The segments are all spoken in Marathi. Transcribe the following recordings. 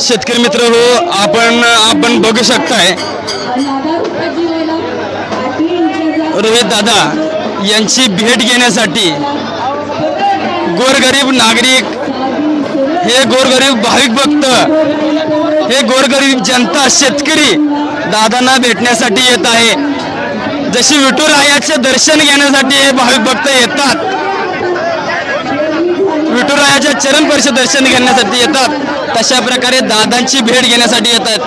शेतकरी मित्र हो, आपण बघू शकताय रोहित दादा यांची भेट घेण्यासाठी गोरगरीब नागरिक, हे गोरगरीब भाविक भक्त, हे गोरगरीब जनता, शेतकरी दादांना भेटण्यासाठी येत आहे. जशी विठुरायाचे दर्शन घेण्यासाठी हे भाविक भक्त येतात, विठुरायाच्या चरण स्पर्श दर्शन घेण्यासाठी येतात, तशा प्रकारे दादांची भेट घेण्यासाठी येतात.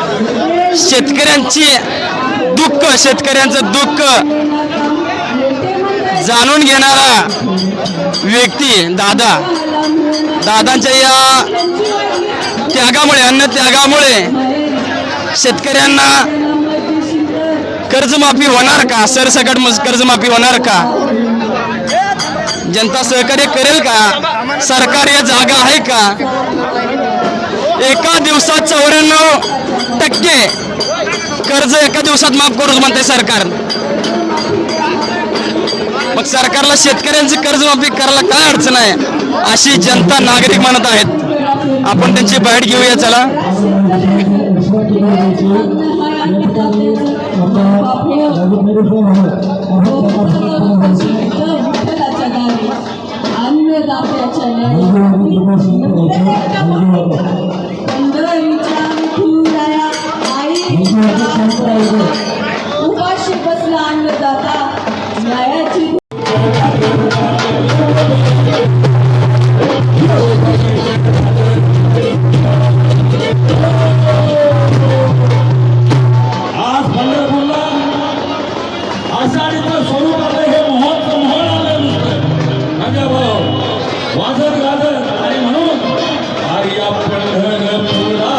शेतकऱ्यांचं दुःख जाणून घेणारा व्यक्ती दादांच्या या त्यागामुळे, अन्न त्यागामुळे शेतकऱ्यांना कर्जमाफी होणार का? सरसकट कर्जमाफी होणार का? जनता सहकार्य करेल का? सरकार या जागा आहे का? एका दिवसात 94% कर्ज एका दिवसात माफ करू म्हणते सरकार. मग सरकारला शेतकऱ्यांची कर्जमाफी करायला काय अडचण आहे, अशी जनता, नागरिक म्हणत आहेत. आपण त्यांची बाईट घेऊया. चला, उपाशी बसला अन्नदाता न्यायाची. आज पंढरपूरला आषाढीचं स्वरूप आलं, हे मोहन आलं म्हणजे वाजत गाजत, आणि म्हणून आर्या पंढरपुरा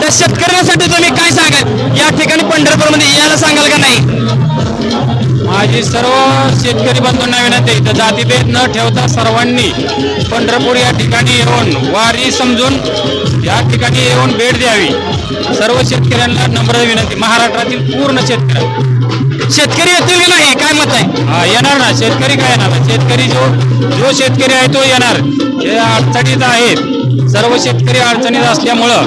त्या शेतकऱ्यांसाठी तुम्ही काय सांगाल? या ठिकाणी पंढरपूरमध्ये यायला सांगाल का नाही? माझी सर्व शेतकरी बंधूंना विनंती आहे, तर जातीभेद न ठेवता सर्वांनी पंढरपूर या ठिकाणी येऊन वारी समजून या ठिकाणी येऊन भेट द्यावी. सर्व शेतकऱ्यांना नम्र विनंती, महाराष्ट्रातील पूर्ण शेतकरी येतील की नाही, काय मत आहे? येणार ना. शेतकरी काय येणार? शेतकरी जो शेतकरी आहे तो येणार. हे अडचणीत आहेत, सर्व शेतकरी अडचणीत असल्यामुळं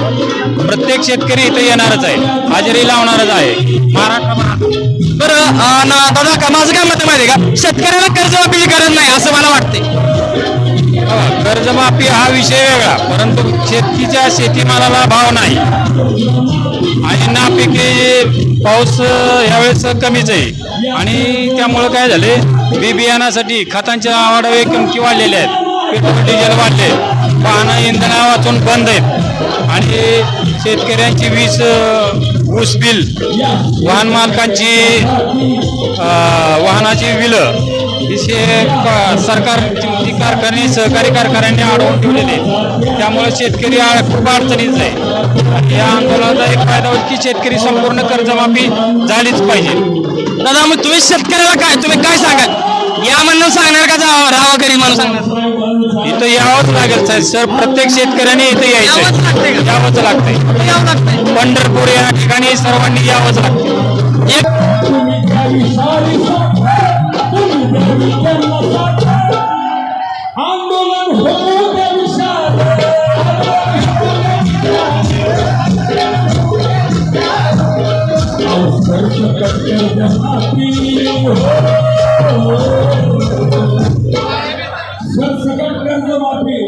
प्रत्येक शेतकरी इथे येणारच आहे, हजेरी लावणारच आहे महाराष्ट्रात. बरं दादा, का माझं काय मत माहिती आहे का? शेतकऱ्याला कर्जमाफीची गरज नाही असं मला वाटते. कर्जमाफी हा विषय वेगळा, परंतु शेतीमालाला भाव नाही आणि नापिकी पाऊस यावेळेस कमीच आहे, आणि त्यामुळं काय झाले, बी बियाणासाठी खतांच्या आवाडवे किमती वाढलेल्या आहेत, पेट्रोल डिझेल वाढले, वाहनं इंधन वाचून बंद आहेत, आणि शेतकऱ्यांची ऊस बिल, वाहन मालकांची वाहनाची बिलं सरकार कारखाने, सहकारी कारखान्यांनी अडवून ठेवलेले, त्यामुळे शेतकरी खूप अडचणीच आहे. या आंदोलनाचा एक फायदा होईल की शेतकरी संपूर्ण कर्जमाफी झालीच पाहिजे. दादा, मग तुम्ही शेतकऱ्याला तुम्ही काय सांगाल? या म्हणून सांगणार का राहा घरी म्हणून सांगणार? इथं यावंच लागेल साहेब सर, प्रत्येक शेतकऱ्याने इथं यायचं, यावंच लागतंय. पंढरपूर या ठिकाणी सर्वांनी यावंच लागतं. आंदोलन होऊ द्या विशाल, सरसकट कर्जमाफी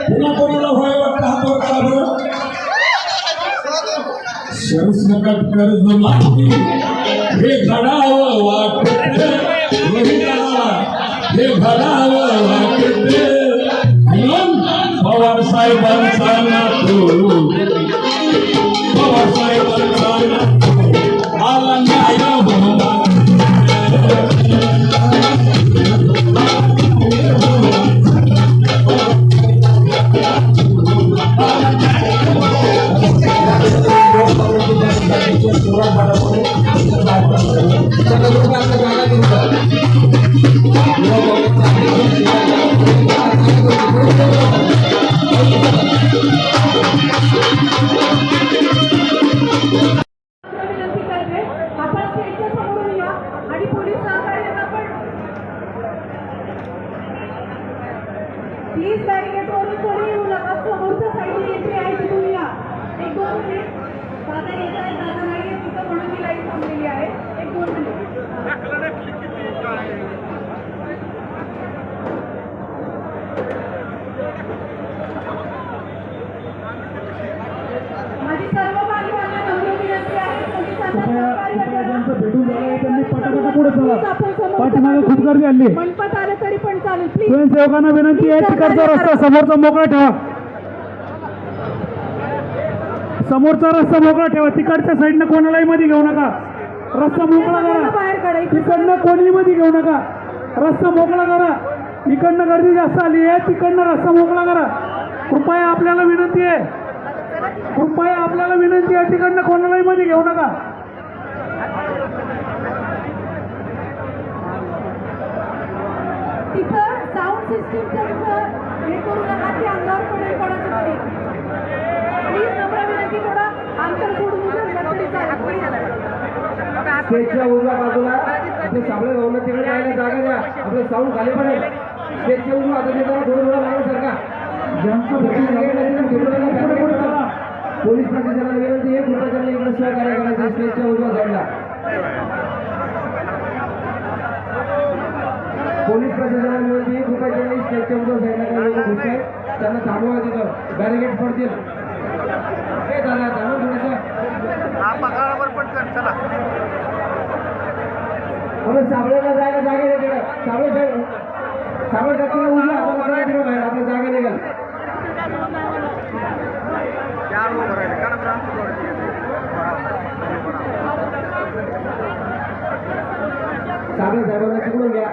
पुन्हा कोणाला होय वाटतं हातवर करा बरं. सरसकट कर्जमाफी हे घडावं वाटत, हे घडावं वाटत, पवार साहेबांचा नातू, पवार साहेबांचा नातू आला न्याय होणार. विनंती करते आपण स्टेजच्या समोरून या आणि पोलीस सहकार्यांना पण प्लीज बॅरिकेडवरून कोणी येऊ नका. समोरच्या साईडची एंट्री आहे तिथून या. 1-2 मिनिट. दादा येत आहे, दादा नाही येत तिथं म्हणून ही लाईन थांबलेली आहे. 1-2 मिनिट. माझी सर्व बांधवांना नम्र विनंती आहे पोलिसांना सहकार्य करा. भेटून झालं त्यांनी पटापटा पुढे प्लीज चला. आपण समोरच्या पाठीमागे खूप गर्दी आली. मंडपात आलं तरी पण चालेल प्लीज. स्वयंसेवकांना विनंती आहे तिकडचा रस्ता समोरचा मोकळा ठेवा. समोरचा रस्ता मोकळा ठेवा. तिकडच्या साईडनं कोणालाही मध्ये घेऊ नका. रस्ता मोकळा करा. बाहेर काढायचं. तिकडनं कोणी मध्ये घेऊ नका. रस्ता मोकळा करा. इकडनं गर्दी जास्त आली आहे. तिकडनं रस्ता मोकळा करा. कृपया आपल्याला विनंती आहे. कृपया आपल्याला विनंती आहे तिकडनं कोणालाही मध्ये घेऊ नका. तिथं साऊंड सिस्टीमचं तिथं हे करू नका. ते अंगावर पडेल कोणाचं तरी. प्लीज नम्र विनंती, थोडा अंतर सोडून उभं राहिलं तरी चालेल. स्टेजच्या उजव्या बाजूला आपले साबळे भाऊला तिकडे जायला जागा द्या. आपलं साऊंड खाली पडेल. स्टेजच्या उजव्या आता देताना थोडं मागे सरका. पोलीस प्रशासनाला विनंती आहे कृपया इकडे सहकार्य करायचं स्टेजच्या उजव्या साईडला. पोलीस प्रशासनाला विनंती आहे कृपया स्टेजच्या उजव्या साईडला काही लोक घुसले त्यांना थांबवा. तिथं बॅरिकेड पडतील. हे दादा थांबा थोडंसं. आपण साबळेला जायला जागा द्या तिकडे. साबळे साहेब साबळे साहेब उजव्या हाताला करा तिकडे बाहेर आपल्या जागा निघाल. साबळे साहेबांना तिकडून घ्या.